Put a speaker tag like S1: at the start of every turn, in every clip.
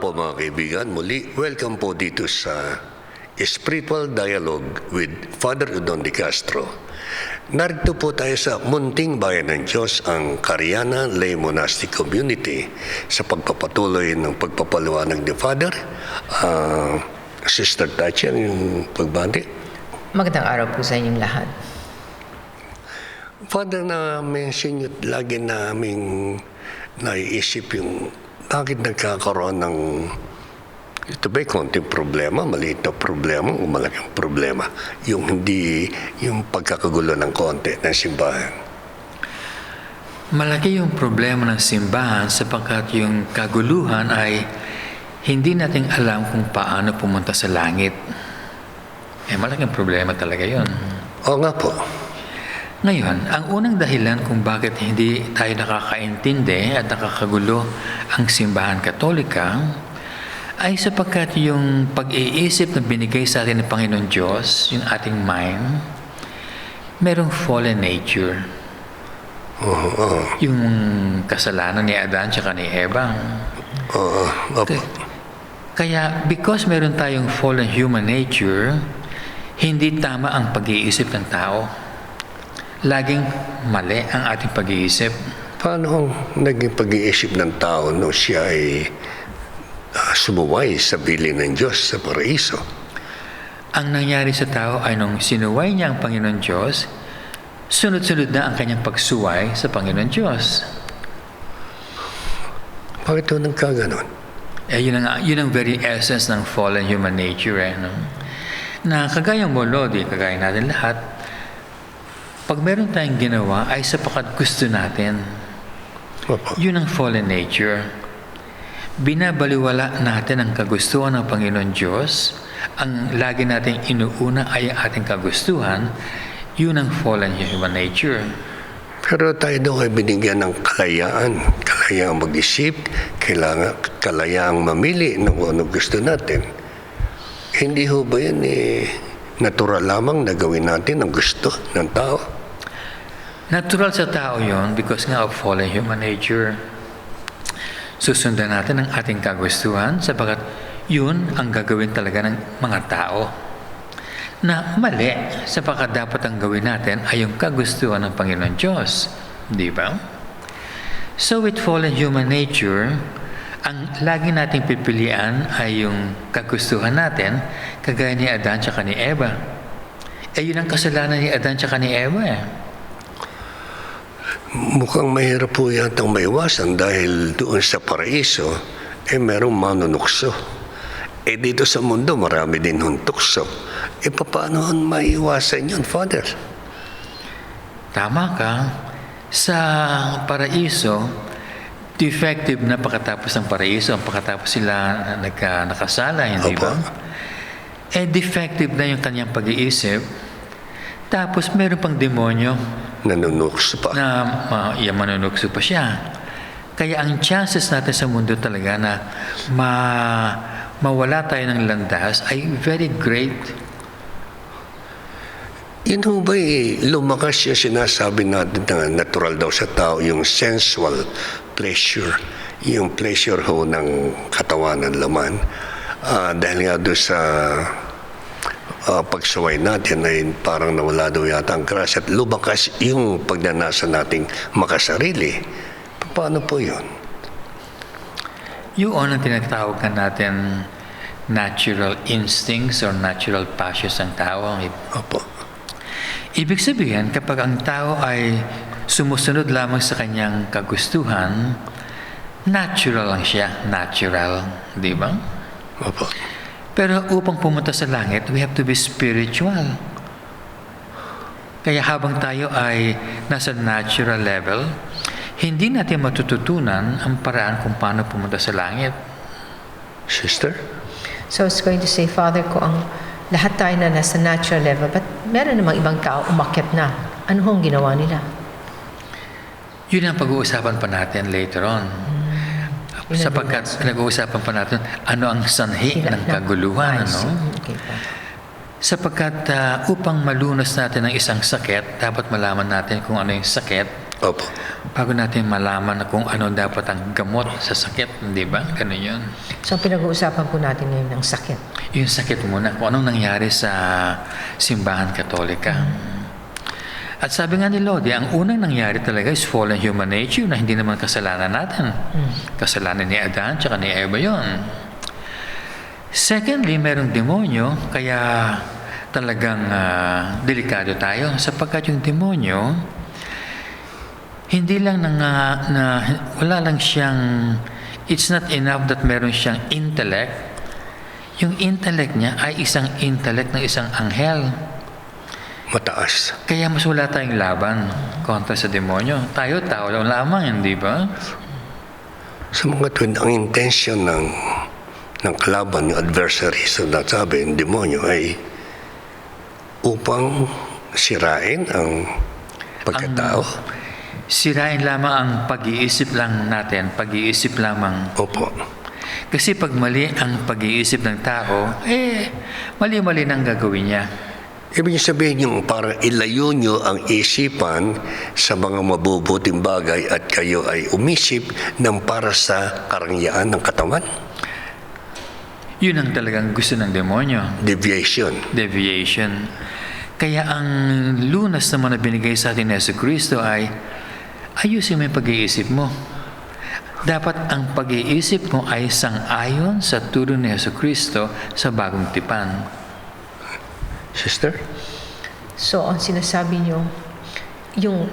S1: po mga kaibigan. Muli, welcome po dito sa Spiritual Dialogue with Father Udon de Castro. Narito po tayo sa munting bayan ng Diyos, ang Cariana Lay Monastic Community, sa pagpapatuloy ng pagpapaliwanag ni Father. Sister Tachi, yung pagbati.
S2: Magandang araw po sa inyong lahat.
S1: Father, na-mention nyo lagi naming naiisip yung bakit nagkakaroon ng ito ba'y konting problema, maliit na problema o malaking problema, yung hindi, yung pagkakagulo ng konti ng simbahan.
S3: Malaki yung problema ng simbahan sapagkat yung kaguluhan ay hindi natin alam kung paano pumunta sa langit. Malaking problema talaga yun.
S1: Oo nga po.
S3: Ngayon, ang unang dahilan kung bakit hindi tayo nakakaintindi at nakakagulo ang simbahan katolika ay sapagkat yung pag-iisip na binigay sa atin ng Panginoon Diyos, yung ating mind, merong fallen nature. Yung kasalanan ni Adan at ni Eva. Kaya because meron tayong fallen human nature, hindi tama ang pag-iisip ng tao. Laging mali ang ating pag-iisip.
S1: Paano naging pag-iisip ng tao no siya ay sumuway sa bilin ng Diyos sa paraiso?
S3: Ang nangyari sa tao ay nung sinuway niya ang Panginoon Diyos, sunod-sunod na ang kanyang pagsuway sa Panginoon Diyos.
S1: Bakit ito nagkaganon?
S3: Yun ang very essence ng fallen human nature. No? Na kagaya mo, Lodi, kagaya natin lahat, pag meron tayong ginawa ay sapagkat gusto natin.
S1: Opo.
S3: Yun ang fallen nature. Binabaliwala natin ang kagustuhan ng Panginoon Diyos. Ang lagi nating inuuna ay ang ating kagustuhan. Yun ang fallen human nature.
S1: Pero tayo daw ay binigyan ng kalayaan. Kalayaang mag-isip, kalayaang mamili ng ano gusto natin. Hindi ho ba yan natural lamang na gawin natin ang gusto ng tao?
S3: Natural sa tao yon because nga of fallen human nature. Susundan natin ang ating kagustuhan sapagkat yun ang gagawin talaga ng mga tao. Na mali sapagkat dapat ang gawin natin ay yung kagustuhan ng Panginoon Diyos. Di ba? So with fallen human nature, ang lagi nating pipilian ay yung kagustuhan natin, kagaya ni Adan at ni Eva. Yun ang kasalanan ni Adan at ni Eva.
S1: Mukhang mahirap po yatang maiwasan dahil doon sa paraiso, merong manunukso. Dito sa mundo, marami din tukso. Paano maiwasan yun, Father?
S3: Tama ka. Sa paraiso, defective na pagkatapos ng paraiso, pagkatapos sila nakasala, hindi ba? Defective na yung kanyang pag-iisip. Tapos meron pang demonyo
S1: Nanunukso pa.
S3: na manunukso pa siya. Kaya ang chances natin sa mundo talaga na mawala tayo ng landas ay very great.
S1: Yun ho ba lumakas yung sinasabi natin na natural daw sa tao, yung sensual pleasure, yung pleasure ho ng katawan ng laman. Dahil nga doon sa pagsaway natin ay parang nawala daw yata ang crush at lumakas yung pagnanasa nating makasarili. Paano po yun?
S3: Yun ang tinatawag natin natural instincts or natural passions ng tao.
S1: Opo.
S3: Ibig sabihin, kapag ang tao ay sumusunod lamang sa kanyang kagustuhan, natural lang siya. Natural. Di ba?
S1: Opo.
S3: Pero upang pumunta sa langit, we have to be spiritual. Kaya habang tayo ay nasa natural level, hindi natin matututunan ang paraan kung paano pumunta sa langit.
S1: Sister?
S2: So I was going to say, Father, kung ang lahat tayo na nasa natural level, but meron namang ibang tao umakyat na. Ano hong ginawa nila?
S3: Yun ang pag-uusapan pa natin later on. Sapagkat nag-uusapan pa natin ano ang sanhi ng kaguluhan.
S2: Okay,
S3: Sapagkat upang malunas natin ang isang sakit, dapat malaman natin kung ano yung sakit
S1: Opo.
S3: Bago natin malaman na kung ano dapat ang gamot sa sakit, di ba? Ganun yun.
S2: So, ang pinag-uusapan po natin ngayon ng sakit.
S3: Yung sakit muna, kung anong nangyari sa simbahan katolika. At sabi nga ni Lodi, ang unang nangyari talaga is fallen human nature na hindi naman kasalanan natin. Kasalanan ni Adan tsaka ni Eva yun. Secondly, merong demonyo, kaya talagang delikado tayo sapagkat yung demonyo, hindi lang wala lang siyang, it's not enough that meron siyang intellect. Yung intellect niya ay isang intellect ng isang anghel.
S1: Mataas.
S3: Kaya mas wala tayong laban kontra sa demonyo. Tayo, tao lang lamang, hindi ba?
S1: Sa mga tuwid, ang intensyon ng kalaban, yung adversary, sa nasabi, yung demonyo ay upang sirain ang pagkatao.
S3: Sirain lamang ang pag-iisip lang natin, pag-iisip lamang.
S1: Opo.
S3: Kasi pag mali ang pag-iisip ng tao, mali-mali nang gagawin niya.
S1: Ibig sabihin yung para ilayo nyo ang isipan sa mga mabubuting bagay at kayo ay umisip ng para sa karangyaan ng katawan.
S3: Yun ang talagang gusto ng demonyo.
S1: Deviation.
S3: Deviation. Kaya ang lunas naman na binigay sa atin ni Jesucristo ay ayusin mo yung pag-iisip mo. Dapat ang pag-iisip mo ay sang-ayon sa turo ni Jesucristo sa bagong tipan.
S1: Sister?
S2: So, ang sinasabi nyo, yung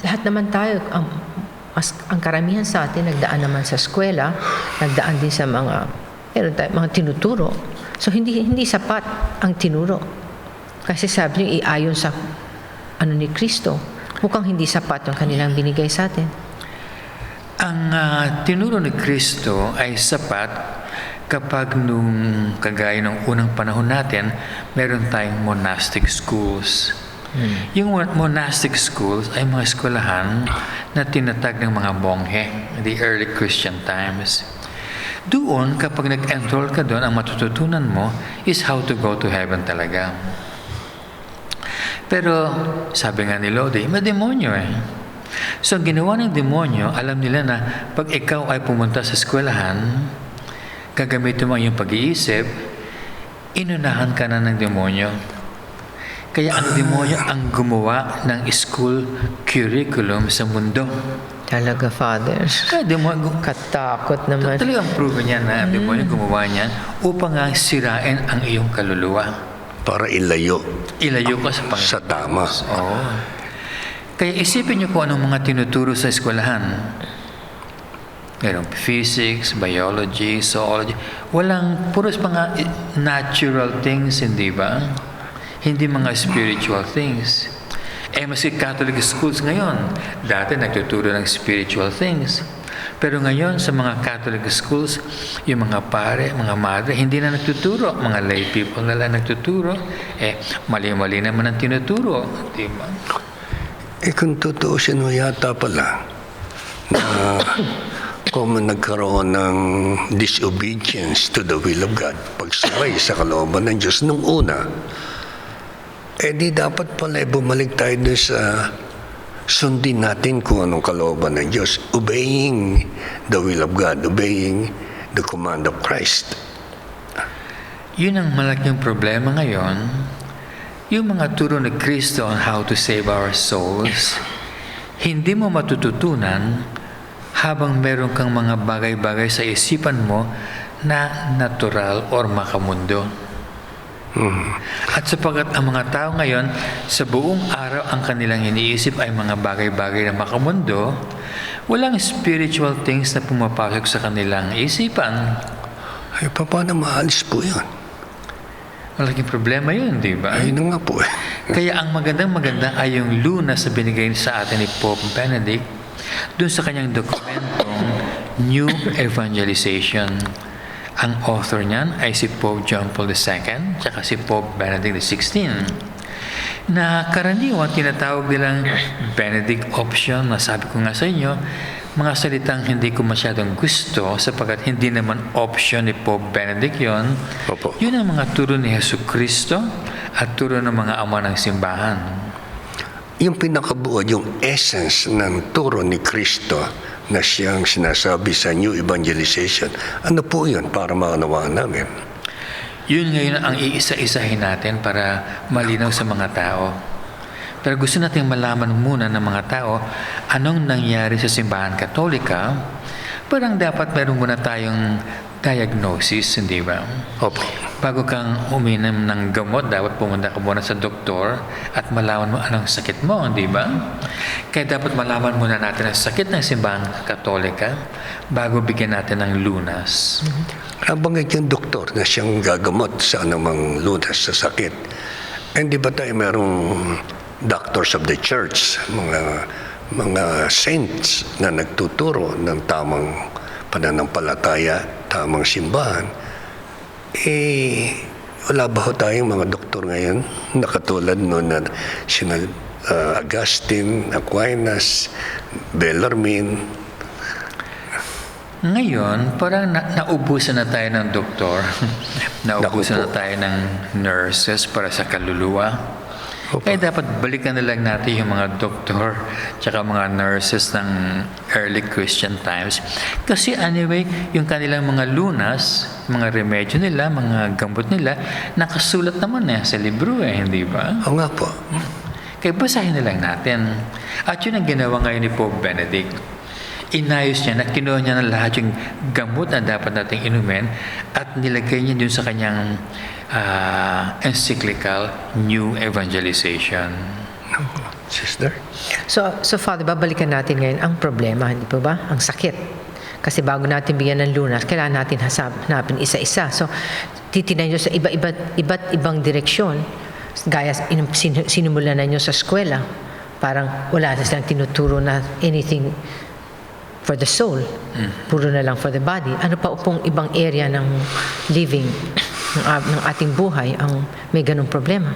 S2: lahat naman tayo, ang karamihan sa atin, nagdaan naman sa eskwela, nagdaan din sa meron tayo, mga tinuturo. So, hindi sapat ang tinuro. Kasi sabi niyo, iayon sa ni Kristo. Mukhang hindi sapat yung kanilang binigay sa atin.
S3: Ang tinuro ni Kristo ay sapat kapag nung kagaya ng unang panahon natin, meron tayong monastic schools. Yung monastic schools ay mga eskwelahan na tinatag ng mga bonghe, the early Christian times. Doon, kapag nag-enroll ka doon, ang matututunan mo is how to go to heaven talaga. Pero, sabi nga ni Lodi, may demonyo eh. So, ang ginawa ng demonyo, alam nila na pag ikaw ay pumunta sa eskwelahan, gagamitin mo yung pag-iisip, inunahan ka na ng demonyo. Kaya ang demonyo ang gumawa ng school curriculum sa mundo.
S2: Talaga, Father.
S3: Kaya demonyo,
S2: Katakot naman.
S3: talagang proven niya na ang demonyo gumawa niyan upang nga sirain ang iyong kaluluwa.
S1: Para ilayo
S3: Ilayo ka sa Panginoon.
S1: sa tama.
S3: Oo. Kaya isipin niyo kung anong mga tinuturo sa eskwelahan. Merong physics, biology, zoology. Puros mga natural things, hindi ba? Hindi mga spiritual things. Maski Catholic schools ngayon, dati nagtuturo ng spiritual things. Pero ngayon, sa mga Catholic schools, yung mga pare, mga madre, hindi na nagtuturo. Mga lay people na lang nagtuturo. Mali-mali naman ang tinuturo. Di ba?
S1: Kung totoo siya yata pala, na kung nagkaroon ng disobedience to the will of God, pagsabay sa kalooban ng Diyos nung una, di dapat pala bumalik tayo doon sa sundin natin kung anong kalooban ng Diyos, obeying the will of God, obeying the command of Christ.
S3: Yun ang malaking problema ngayon. Yung mga turo ni Kristo on how to save our souls, hindi mo matututunan habang meron kang mga bagay-bagay sa isipan mo na natural or makamundo. At sapagkat ang mga tao ngayon, sa buong araw ang kanilang iniisip ay mga bagay-bagay na makamundo, walang spiritual things na pumapasok sa kanilang isipan.
S1: Paano maalis po yan?
S3: Malaking problema yun, di ba?
S1: Ayun na nga po.
S3: Kaya ang magandang ay yung lunas na binigay sa atin ni Pope Benedict dun sa kanyang dokumentong New Evangelization. Ang author niyan ay si Pope John Paul II tsaka si Pope Benedict XVI. Na karaniwan tinatawag nilang Benedict option, na sabi ko nga sa inyo, mga salitang hindi ko masyadong gusto sapagkat hindi naman option ni Pope Benedict yon.
S1: Opo.
S3: Yun ang mga turo ni Jesucristo at turo ng mga ama ng simbahan.
S1: yung pinakabuo, yung essence ng turo ni Kristo na siyang sinasabi sa New Evangelization. Ano po yun para maunawaan namin?
S3: Yun ngayon ang iisa-isahin natin para malinaw sa mga tao. Pero gusto natin malaman muna ng mga tao anong nangyari sa simbahan katolika. Parang dapat meron muna tayong diagnosis, hindi ba?
S1: Opo.
S3: Bago kang uminom ng gamot, dapat pumunta ka muna sa doktor at malaman mo anong sakit mo, hindi ba? Kaya dapat malaman muna natin ang sakit ng simbahan katolika bago bigyan natin ng lunas.
S1: Nabanggit yung doktor na siyang gagamot sa anumang lunas sa sakit. Hindi ba tayo merong doctors of the church, mga saints na nagtuturo ng tamang pananampalataya, tamang simbahan? Wala ba ho tayong mga doktor ngayon na katulad noon na sina Augustine, Aquinas, Bellarmine?
S3: Ngayon, parang naubusan na tayo ng doktor. Naubusan na tayo ng nurses para sa kaluluwa. Kaya dapat balikan na lang natin yung mga doktor tsaka mga nurses ng early Christian times. Kasi anyway, yung kanilang mga lunas, mga remedyo nila, mga gamot nila, nakasulat naman sa libro hindi ba?
S1: Oo nga po.
S3: Kaya basahin na lang natin. At yun ang ginawa ngayon ni Pope Benedict. Inayos niya na kinuha niya na lahat yung gamot na dapat nating inumin at nilagay niya dun sa kanyang encyclical New Evangelization.
S1: Sister?
S2: So Father, babalikan natin ngayon ang problema, hindi po ba? Ang sakit. Kasi bago natin bigyan ng lunas, kailangan natin hanapin isa-isa. So, titinan nyo sa iba't ibang direksyon. Gaya sinumulan na nyo sa eskwela. Parang wala na silang tinuturo na anything for the soul. Puro na lang for the body. Ano pa pong ibang area ng living, ng ating buhay ang may ganung problema?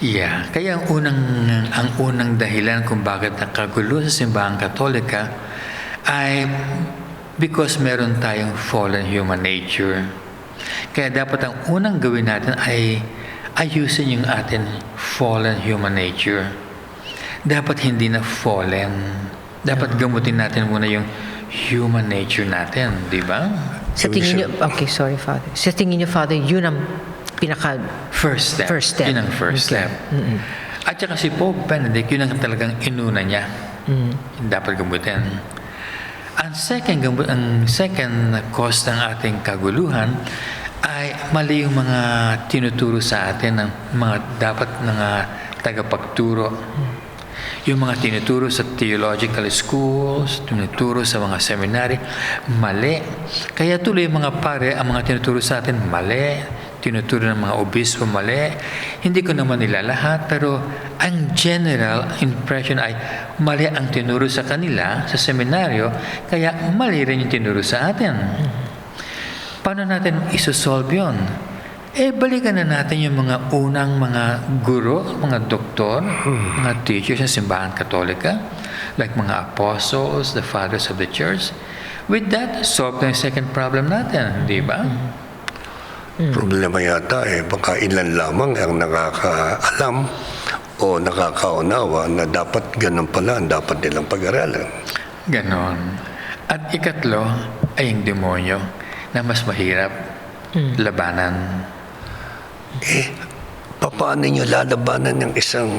S3: Yeah, kaya ang unang dahilan kung bakit nakagulo sa simbahan katolika ay because meron tayong fallen human nature. Kaya dapat ang unang gawin natin ay ayusin yung ating fallen human nature. Dapat hindi na fallen. Dapat gamutin natin muna yung human nature natin, di ba?
S2: Sa tingin niyo, okay, sorry Father. Sa tingin niyo, Father, yun ang pinaka
S3: First step. Yun ang first step. At saka si Pope Benedict, yun ang talagang inuna niya. Dapat gamutin. Ang second cause ng ating kaguluhan ay mali yung mga tinuturo sa atin ng mga dapat mga tagapagturo. Yung mga tinuturo sa theological schools, tinuturo sa mga seminary, mali. Kaya tuloy mga pare, ang mga tinuturo sa atin, mali. Tinuturo ng mga obispo, mali. Hindi ko naman nila lahat, pero ang general impression ay mali ang tinuro sa kanila, sa seminaryo, kaya mali rin yung tinuro sa atin. Paano natin isosolve yun? Balikan na natin yung mga unang mga guro, mga doktor, mga teachers sa simbahan katolika, like mga apostles, the fathers of the church. With that, solve na yung second problem natin, di ba?
S1: Problema yata baka ilan lamang ang nakakaalam o nakakaunawa na dapat ganun pala ang dapat nilang pag-aralan.
S3: Ganon. At ikatlo ay yung demonyo na mas mahirap labanan.
S1: Paano nyo lalabanan ng isang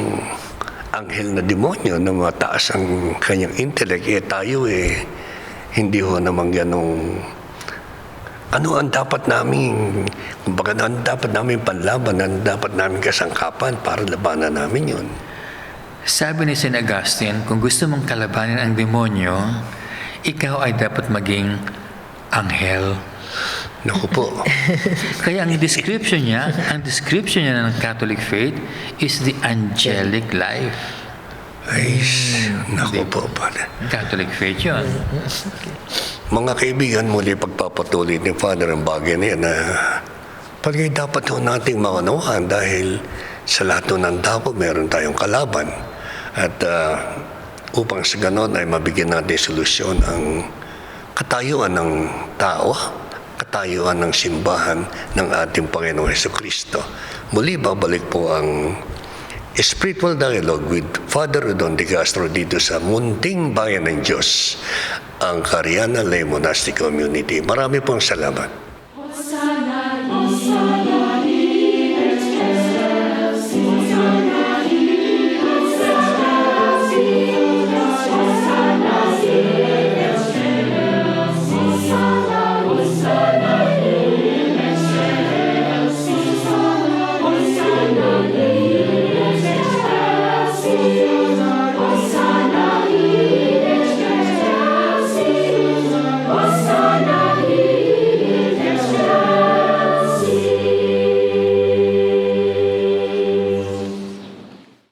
S1: anghel na demonyo na mataas ang kanyang intellect? Tayo hindi ho naman ganong... Ano ang dapat namin, kumbaga ang dapat namin panlaban, ang dapat namin kasangkapan para labanan namin yun?
S3: Sabi ni St. Augustine, kung gusto mong kalabanin ang demonyo, ikaw ay dapat maging anghel.
S1: Naku po.
S3: Kaya ang description niya ng Catholic faith is the angelic life.
S1: Ay, naku po.
S3: Catholic faith yun.
S1: Mga kaibigan, muli pagpapatuloy ni Father ang bagay na yan na palagay dapat ho nating maunawaan dahil sa lahat ng tao meron tayong kalaban. At upang sa ganon ay mabigyan natin solusyon ang katayuan ng tao, katayuan ng simbahan ng ating Panginoong Hesukristo. Muli babalik po ang Spiritual Dialogue with Father Udon de Castro dito sa munting bayan ng Diyos, ang Cariana Lay Monastic Community. Marami pong salamat.
S4: Hosanna, Hosanna.